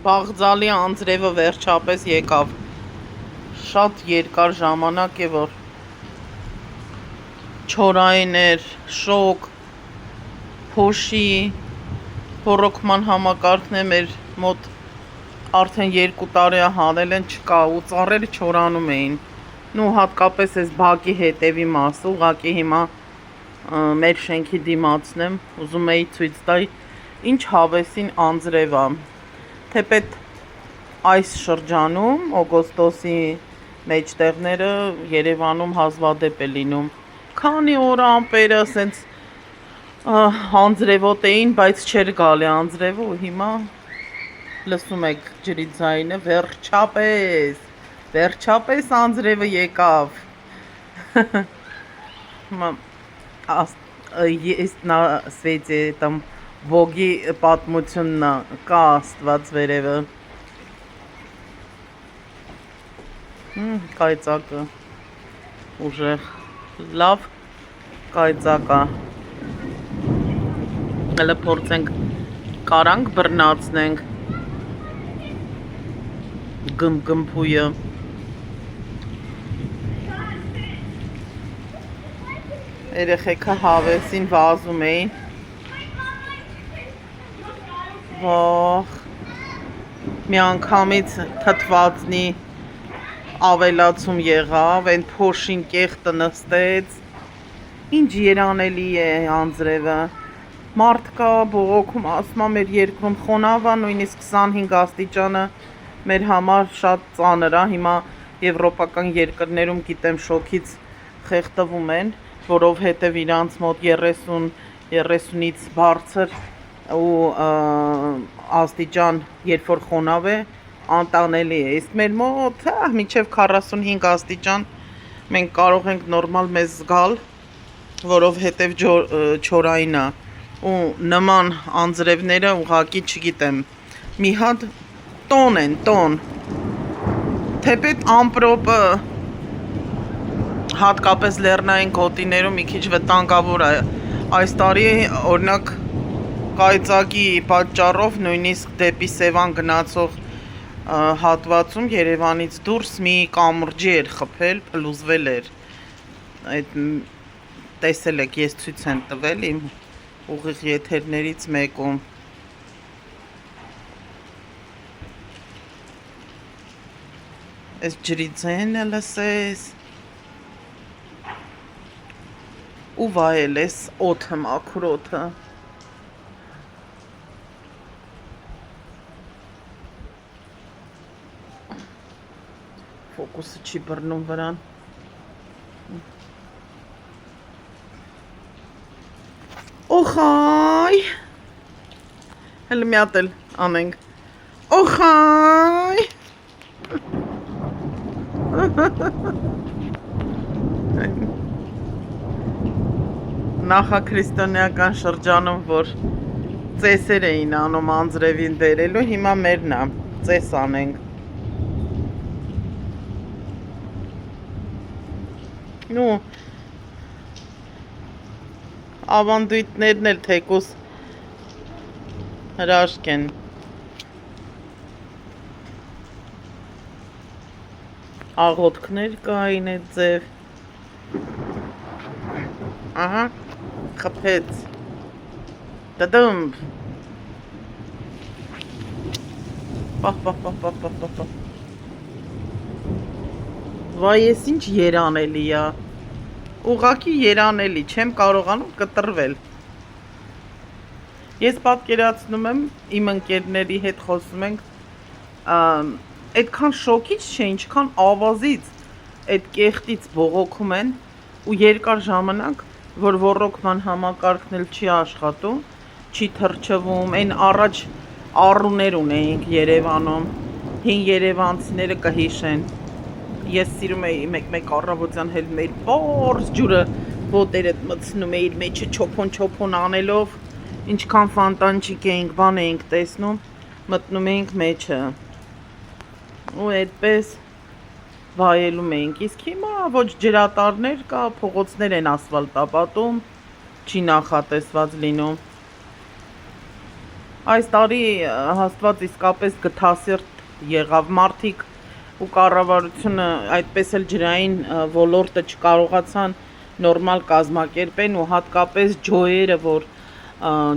Բաղձալի անձրևը վերջապես եկավ, շատ երկար ժամանակ է, որ չորային էր, շոկ, փոշի, ռոռոկման համակարգն է մեր մոտ արդեն 2 տարի հանել են, չկա ու ծառերը չորանում էին, ու հատկապես այս բակի հետևի մասը, ուղղակի հիմա մեր շենքի դիմացն եմ, ուզում էի ցույց տալ ինչ հավեսին անձրև է, թեպետ այս շրջանում, օգոստոսի մեջտեղները Երևանում հազվադեպ է լինում, քանի օր ամպերը սենց անձրևոտ էին, բայց չէր գալի անձրևը ու հիմա լսում եք ջրի ձայնը, վերջապես անձրևը եկավ, есть на свете там Բոգի պատմությունն կա Աստված վերևը, կայծակը, ուժեղ, լավ կայծակա, հələ փորձենք կարանք բռնացնենք գմփույը, երեխեքը հավեսին վազում էին, մի անգամից թթվածնի ավելացում եղավ, այն փոշին կեղտը նստեց, ինչ երանելի է անձրևը, մարդ կա բողոքում, ասում է մեր երկրում խոնավ է, նույնիսկ 25 աստիճանը մեր համար շատ ծանր է, հիմա եվրոպական երկրներում գիտեմ շոկից խեղդվում են, որովհետև իրանց մոտ 30-ից բարձր ու աստիճան, երբ որ խոնավ է, անտանելի է, իսկ մեր մոտ մինչև 45 աստիճան մենք կարող ենք նորմալ մեզ զգալ, որովհետև չորային է, ու նման անձրևները ուղղակի չգիտեմ, մի հատ տոն են, թեպետ ամպրոպը հատկապես լեռնային գոտիներում մի քիչ վտանգավոր է, այս տարի օրինակ կայծակի պատճառով նույնիսկ դեպի Սևան գնացող հատվածում Երևանից դուրս մի կամուրջի էր խփել, փլուզվել էր, այդ տեսել եք, ես ցույց եմ տվել իմ ուղիղ եթերներից մեկում, այս ջրի ձայնը լսես ու վայելես օդը, մաքուր օդը, ֆոկուսը չի բռնում վրան, օխայ, հələ մի հատ էլ անենք, օխայ, նախաքրիստոնեական շրջանում, որ ծեսեր էին անում անձրևին բերելու, հիմա մերն է, ծես անենք, ու ավանդույթներն էլ թեկուս հրաշք են, աղոթքներ կային այդ ձև, ահա, խփեց, դդմբ, պահ, վայ ես ինչ երանելի է, ուղղակի երանելի, չեմ կարողանում կտրվել, ես պատկերացնում եմ, իմ ընկերների հետ խոսում ենք, այդքան շոկից չէ, ինչքան ավազից, այդ կեղտից բողոքում են, ու երկար ժամանակ, որ ռոռոկման համակարգն էլ չի աշխատում, չի թռչվում, այն առաջ առուներ ունեինք Երևանում, հին երևանցիները կհիշեն, ես սիրում էի մեկ առավոտյան հել մեր պարզ ջուրը ոտերդ մտցնում էիր մեջը չոփոն անելով, ինչքան ֆանտանջիկ էինք, բան էինք տեսնում, մտնում էինք մեջը, ու այդպես վայելում էինք, իսկ հիմա ոչ ջրատարներ կա, փողոցներ են ասֆալտապատում, չի նախատեսված լինում, Այս տարի հաստված իսկապես գթասիրտ եղավ մարդիկ ու կառավարությունը այդպես էլ ջրային ոլորտը չկարողացան նորմալ կազմակերպեն ու հատկապես ջոերը, որ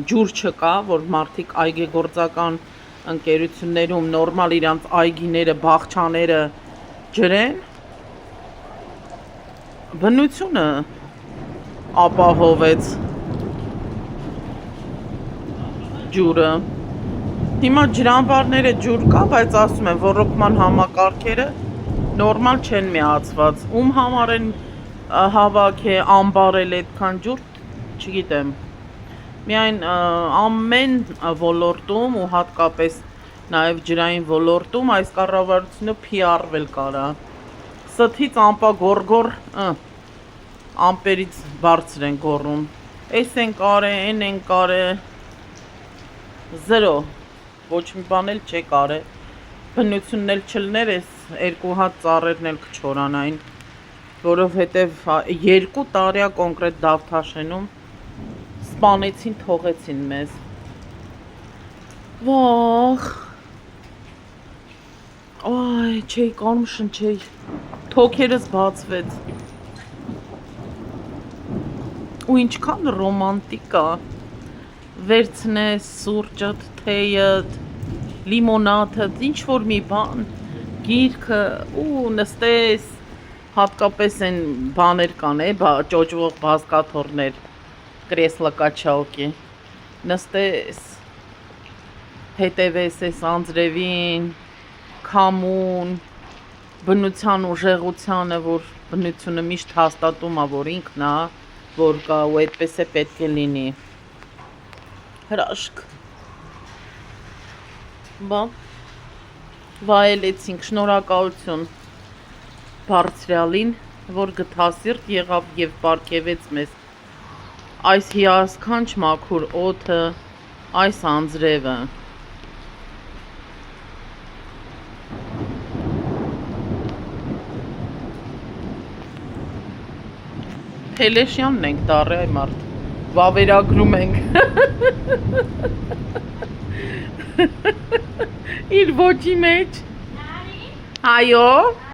ջուր չկա, որ մարդիկ այգեգործական ընկերություններում նորմալ իրանց այգիները, բաղչաները ջրեն, բնությունը ապահովեց ջուրը։ Հիմա ջրամբարները ջուր կա, բայց ասում են ոռոգման համակարգերը նորմալ չեն միացված։ Ում համար են հավաք է ամբարել այդքան ջուր, չգիտեմ։ Միայն ամեն ոլորտում ու հատկապես նաև ջրային ոլորտում այս կառավարությունը PR-վել կարա։ Սթից ամպա գորգոր ամպերից բարձր են գոռում։ Էս են կարե, են կարե, զրո, ոչ մի բան էլ չէ կարե, բնությունն էլ չլներ, էս երկու հատ ծառերն էլ կչորանային, որովհետև 2 տարիա կոնկրետ Դավթաշենում սպանեցին, թողեցին մեզ։ Վախ, այ, չէի կարում շնչեի, թոքերս բացվեց։ Ու ինչքան ռոմանտիկ է, վերցնես սուրճդ, թեյդ, լիմոնադդ, ինչ-որ մի բան, գիրքը ու նստես, հատկապես են բաներ կան, ճոճվող բազկաթոռներ, կրեսլակաչալկի, նստես, հետևես ես անձրևին, քամուն, բնության ուժեղությանը, որ բնությունը միշտ հաստատում է, որ ինքն է, որ կա ու այդպես է պետք է լինի։ Հրաշք։ Բա վայելեցինք, շնորհակալություն Բարձրյալին, որ գթասիրտ եղավ եւ պարգևեց մեզ այս հիասքանչ մաքուր օդը, այս անձրևը։ Փելեշյանն ենք դառը այ մարդ, վավերագրում ենք։ Իր ոճի մեջ։ Այո։